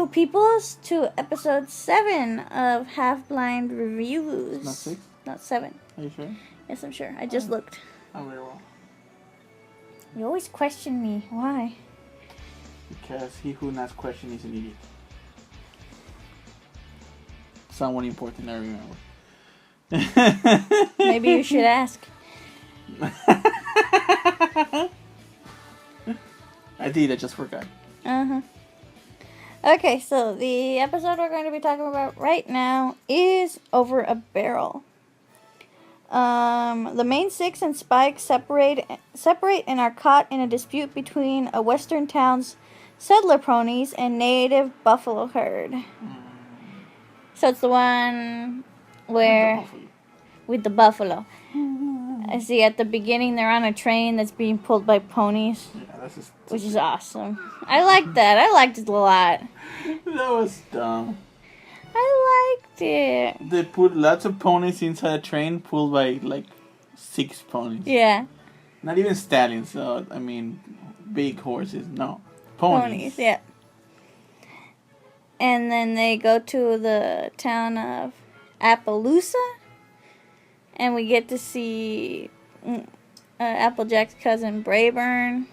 you, peoples, to episode 7 of Half Blind Reviews. Not 6? Not 7. Are you sure? Yes, I'm sure. I just looked. Oh, very well. You always question me. Why? Because he who asks questions is an idiot. Someone important, I remember. Maybe you should ask. I did, I just forgot. Uh-huh. Okay, so the episode we're going to be talking about right now is Over a Barrel. The main six and Spike separate and are caught in a dispute between a western town's settler ponies and native buffalo herd. So it's the one where... With the buffalo. I see at the beginning they're on a train that's being pulled by ponies. Yeah, that's just... Which is awesome. I liked that. I liked it a lot. That was dumb. I liked it. They put lots of ponies inside a train pulled by like 6 ponies. Yeah. Not even stallions, so I mean big horses, no. Ponies. Yeah. And then they go to the town of Appaloosa. And we get to see Applejack's cousin Brayburn,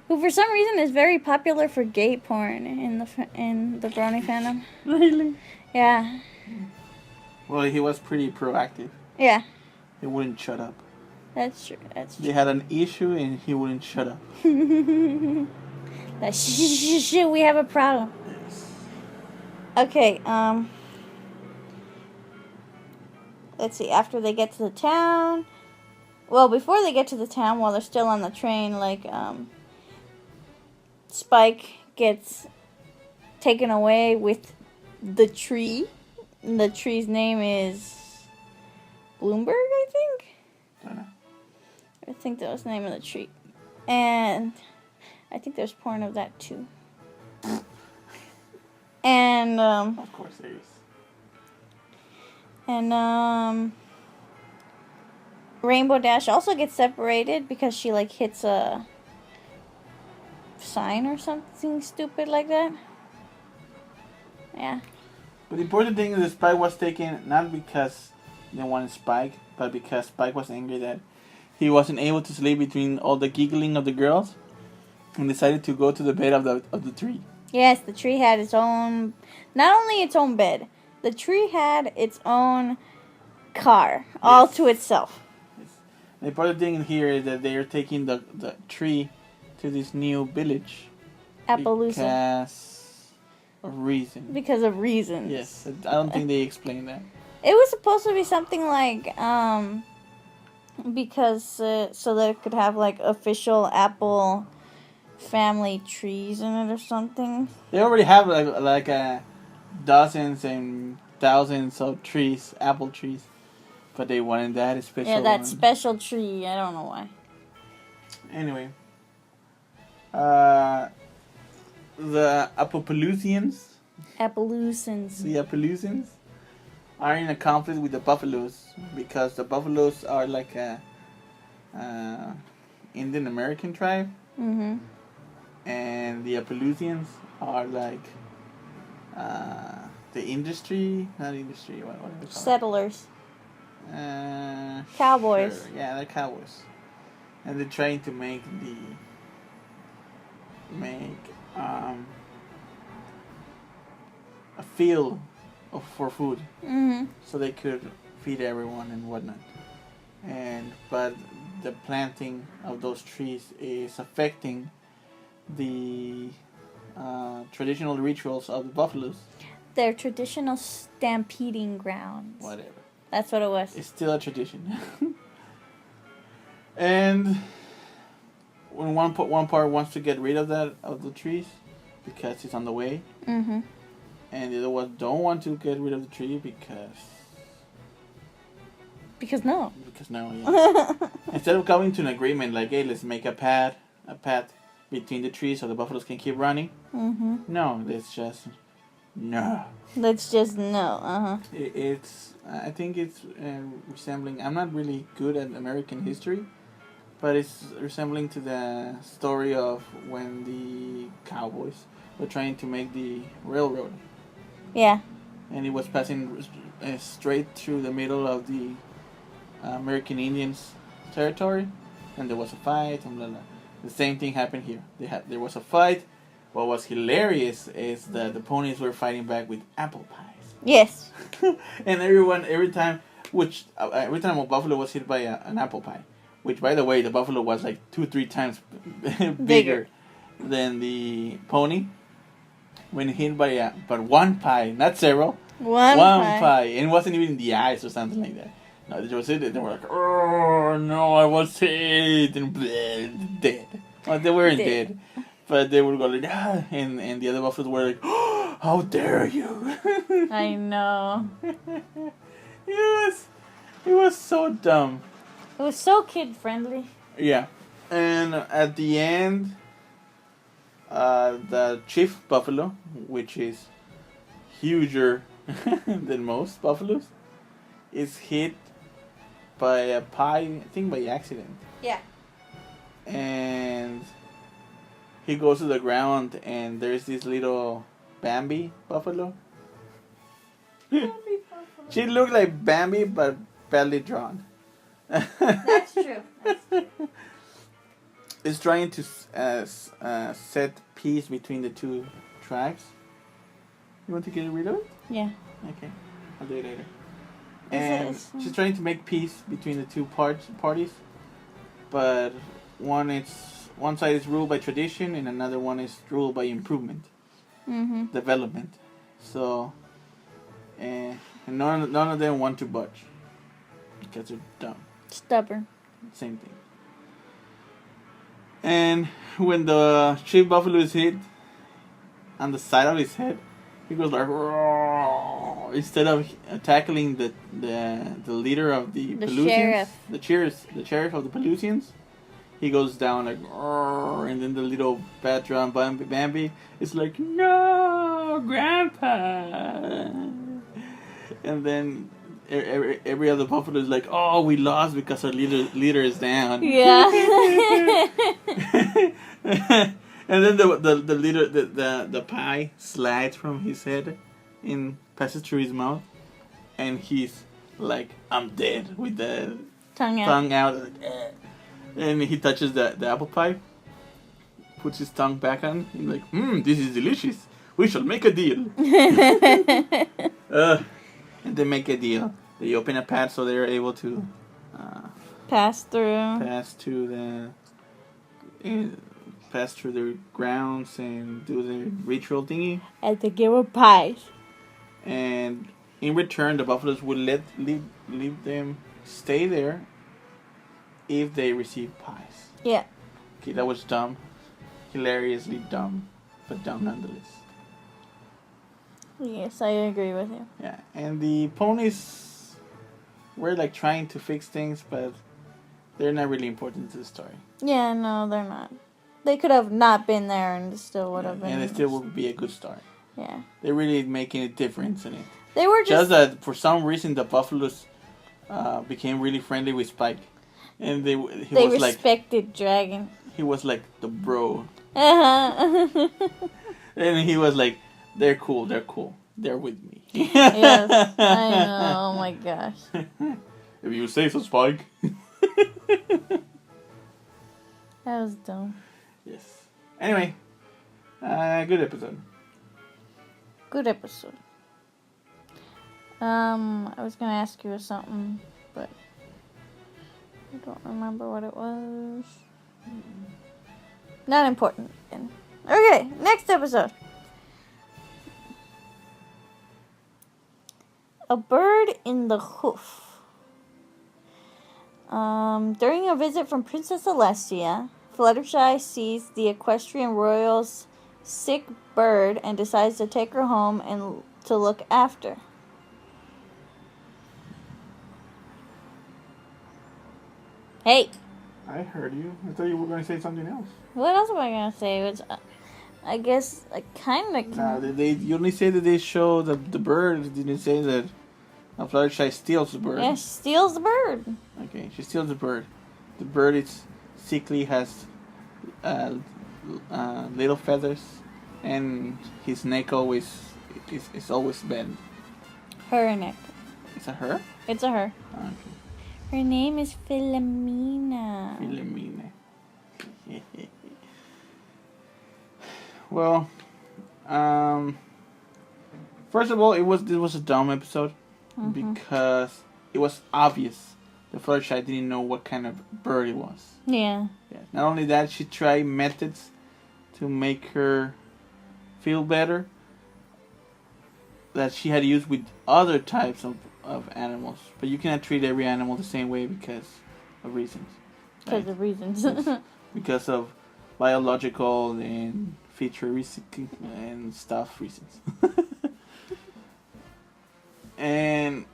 who for some reason is very popular for gay porn in the brony fandom. Really? Yeah. Well, he was pretty proactive. Yeah. He wouldn't shut up. That's true. That's true. They had an issue and he wouldn't shut up. That shit, we have a problem. Yes. Okay, let's see, after they get to the town... Well, before they get to the town, while they're still on the train, like, Spike gets taken away with the tree. The tree's name is Bloomberg, I think? I don't know. I think that was the name of the tree. And I think there's porn of that, too. And, Of course there is. And, Rainbow Dash also gets separated because she, like, hits a sign or something stupid like that. Yeah. But the important thing is that Spike was taken not because they wanted Spike, but because Spike was angry that he wasn't able to sleep between all the giggling of the girls and decided to go to the bed of the tree. Yes, the tree had its own... Not only its own bed... The tree had its own car, all to itself. Yes. The important thing here is that they are taking the tree to this new village. Appaloosa. Because of reason. Because of reasons. Yes, I don't think they explained that. It was supposed to be something like, because, so that it could have, like, official Apple family trees in it or something. They already have, like a... dozens and thousands of trees, apple trees, but they wanted that special. Yeah, that one. special tree. I don't know why. Anyway, the Appaloosians, are in a conflict with the buffaloes because the buffaloes are like a Indian American tribe, and the Appaloosians are like. The industry, not industry, what do we call Settlers. it? Cowboys. Sure. Yeah, they're cowboys. And they're trying to make a field for food. So they could feed everyone and whatnot. But the planting of those trees is affecting the traditional rituals of the buffaloes. Their traditional stampeding grounds. Whatever. That's what it was. It's still a tradition. And when one part wants to get rid of the trees because it's on the way, and the other one don't want to get rid of the tree because no. Yeah. Instead of coming to an agreement like, hey, let's make a path between the trees so the buffaloes can keep running. No, let's just no. It's I think it's resembling. I'm not really good at American history, but it's resembling to the story of when the cowboys were trying to make the railroad. Yeah. And it was passing straight through the middle of the American Indians' territory, and there was a fight, and blah, blah. The same thing happened here. There was a fight. What was hilarious is that the ponies were fighting back with apple pies. Yes. And every time a buffalo was hit by an apple pie, which, by the way, the buffalo was like 2-3 times bigger than the pony. When hit by one pie, not several, one pie, and it wasn't even in the eyes or something like that. No, they just hit it. They were like, "Oh no, I was hit," and bleh, dead. Well, they weren't dead, but they would go like, "Ah," and the other buffaloes were like, "Oh, how dare you!" I know. It was so dumb. It was so kid friendly. Yeah, and at the end, the chief buffalo, which is huger than most buffaloes, is hit by a pie, I think by accident. Yeah. And he goes to the ground, and there's this little Bambi buffalo. She looked like Bambi, but badly drawn. That's true. It's trying to set peace between the two tribes. You want to get rid of it? Yeah. Okay, I'll do it later. And she's trying to make peace between the two parties, but one side is ruled by tradition, and another one is ruled by improvement, development. So, and none of them want to budge because they're dumb. Stubborn. Same thing. And when the chief buffalo is hit on the side of his head, he goes like, "Roar!" Instead of tackling the leader of the Pelusians, the sheriff of the Pelusians, he goes down like, "Roar!" And then the little bad drum Bambi is like, "No, Grandpa!" And then every other buffalo is like, "Oh, we lost because our leader is down." Yeah. And then the leader, the pie slides from his head and passes through his mouth, and he's like, "I'm dead," with the tongue out, like, eh. And he touches the apple pie, puts his tongue back on, and like, "This is delicious. We shall make a deal." And they make a deal. They open a path so they're able to pass through the grounds and do the ritual thingy. And to give her pies. And in return, the buffaloes would leave them stay there if they receive pies. Yeah. Okay, that was dumb. Hilariously dumb, but dumb nonetheless. Yes, I agree with you. Yeah, and the ponies were like trying to fix things, but they're not really important to the story. Yeah, no, they're not. They could have not been there and it still would have been. And it still would be a good story. Yeah. They're really making a difference in it. They were just that for some reason the buffaloes became really friendly with Spike, and they respected Dragon. He was like the bro. Uh-huh. And he was like, they're cool, they're with me. Yes, I know. Oh my gosh. If you say so, Spike. That was dumb. Yes. Anyway, good episode. Good episode. I was gonna ask you something, but I don't remember what it was. Not important then. Okay, next episode. A bird in the hoof. During a visit from Princess Celestia, Fluttershy sees the equestrian royal's sick bird and decides to take her home and to look after. Hey. I heard you. I thought you were going to say something else. What else am I going to say? It's, I guess I kind of... Nah, you only say that they show the bird. Didn't say that Fluttershy steals the bird. Yeah, she steals the bird. Okay, she steals the bird. The bird is sickly, has little feathers, And his neck always is always bent. Her neck. Is that her? It's a her. Okay. Her name is Philomena. Philomena. Well, first of all, this was a dumb episode because it was obvious the Fluttershy didn't know what kind of bird it was. Yeah. Not only that, she tried methods to make her feel better that she had used with other types of animals. But you cannot treat every animal the same way because of reasons. Because of reasons. Yes. Because of biological and futuristic and stuff reasons. And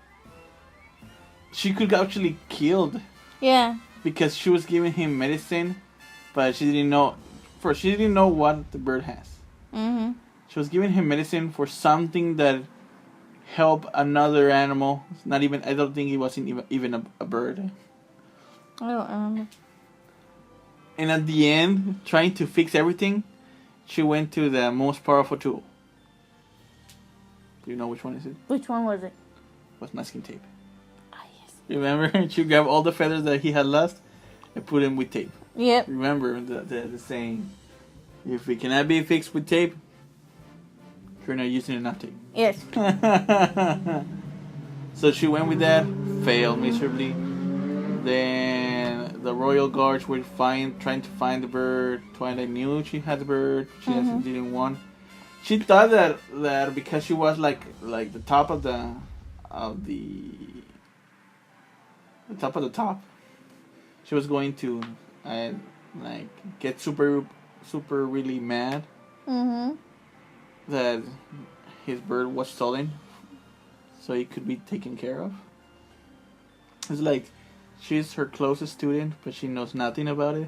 she could actually killed. Yeah. Because she was giving him medicine, but she didn't know. First, she didn't know what the bird has. She was giving him medicine for something that helped another animal. Not even. I don't think it wasn't even a bird. I don't remember. And at the end, trying to fix everything, she went to the most powerful tool. Do you know which one is it? Which one was it? It was masking tape. Ah, yes. Remember? She grabbed all the feathers that he had lost and put them with tape. Yep. Remember the saying, if it cannot be fixed with tape, you're not using enough tape. Yes. So she went with that, failed miserably. Then the royal guards were trying to find the bird. Twilight knew she had the bird. She didn't want. She thought that because she was like the top of the top, she was going to get super really mad that his bird was stolen, so he could be taken care of. It's like she's her closest student, but she knows nothing about it.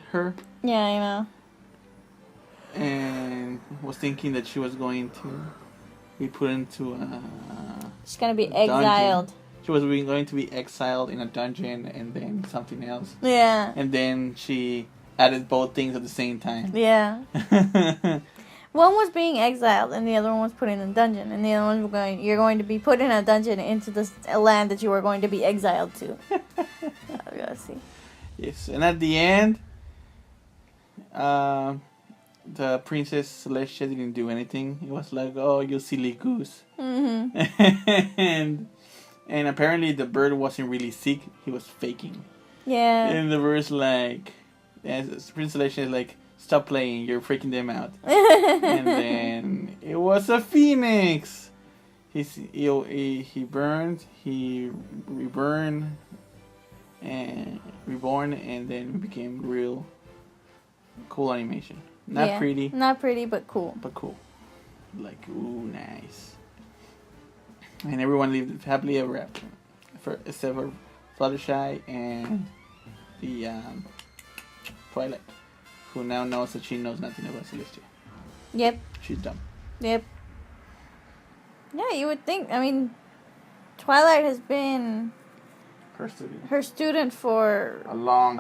Yeah, I know. And was thinking that she was going to be put into she's gonna be exiled. She was going to be exiled in a dungeon and then something else. Yeah. And then she added both things at the same time. Yeah. One was being exiled and the other one was put in a dungeon. And the other one was you're going to be put in a dungeon into this land that you are going to be exiled to. I gotta see. Yes, and at the end, the Princess Celestia didn't do anything. It was like, oh, you silly goose. And apparently the bird wasn't really sick. He was faking. Yeah. And the bird's like, Princess Celestia is like, stop playing, you're freaking them out. And then it was a phoenix. He burned, he reborn, and then became real cool animation. Not pretty. Not pretty, but cool. But cool. Like, ooh, nice. And everyone lived happily ever after. Except for Fluttershy and the Twilight, who now knows that she knows nothing about Celestia. Yep. She's dumb. Yep. Yeah, you would think. I mean, Twilight has been her student for a long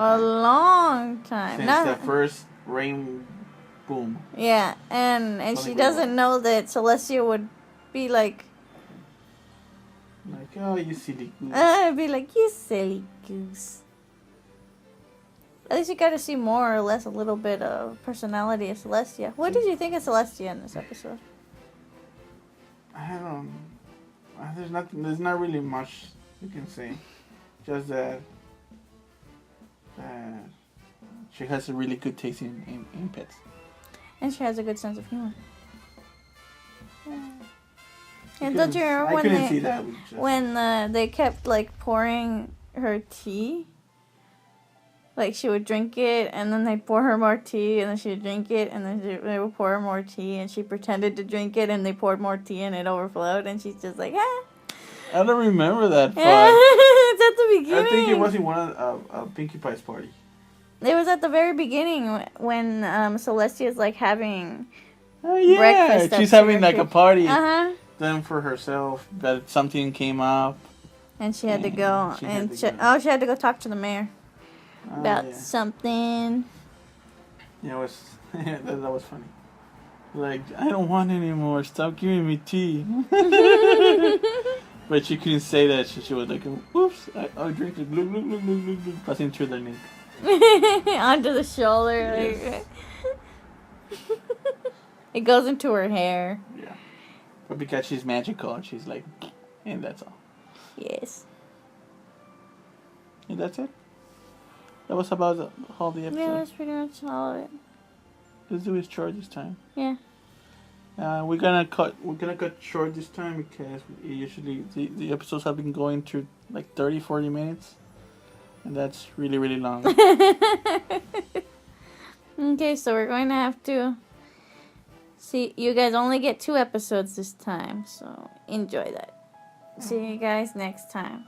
time. Since the first rain boom. Yeah, and she doesn't know that Celestia would be like, oh, you silly goose. Be like, you silly goose. At least you got to see more or less a little bit of personality of Celestia. What did you think of Celestia in this episode? I don't. There's not really much you can say. Just that she has a really good taste in pets. And she has a good sense of humor. And don't you remember when they kept like pouring her tea? Like she would drink it, and then they'd pour her more tea, and then she would drink it, and then they would pour her more tea, and she pretended to drink it, and they poured more tea, and it overflowed, and she's just like, ah. I don't remember that part. It's at the beginning. I think it was in one of Pinkie Pie's party. It was at the very beginning when Celestia's like having breakfast. She's having like a party. Then for herself, but something came up. And she had to go. She had to go talk to the mayor about something. Yeah, that was funny. Like, I don't want any more. Stop giving me tea. But she couldn't say that. She was like, "Whoops! I'll drink it." Look, passing through the neck. Onto the shoulder. Yes. Like, it goes into her hair. Yeah. But because she's magical, she's like, and that's all. Yes. And that's it. That was about all the episode. Yeah, that's pretty much all of it. Let's do it short this time. Yeah. We're gonna cut short this time because usually the episodes have been going to like 30-40 minutes, and that's really, really long. Okay, so we're going to have to see. You guys only get 2 episodes this time, so enjoy that. See you guys next time.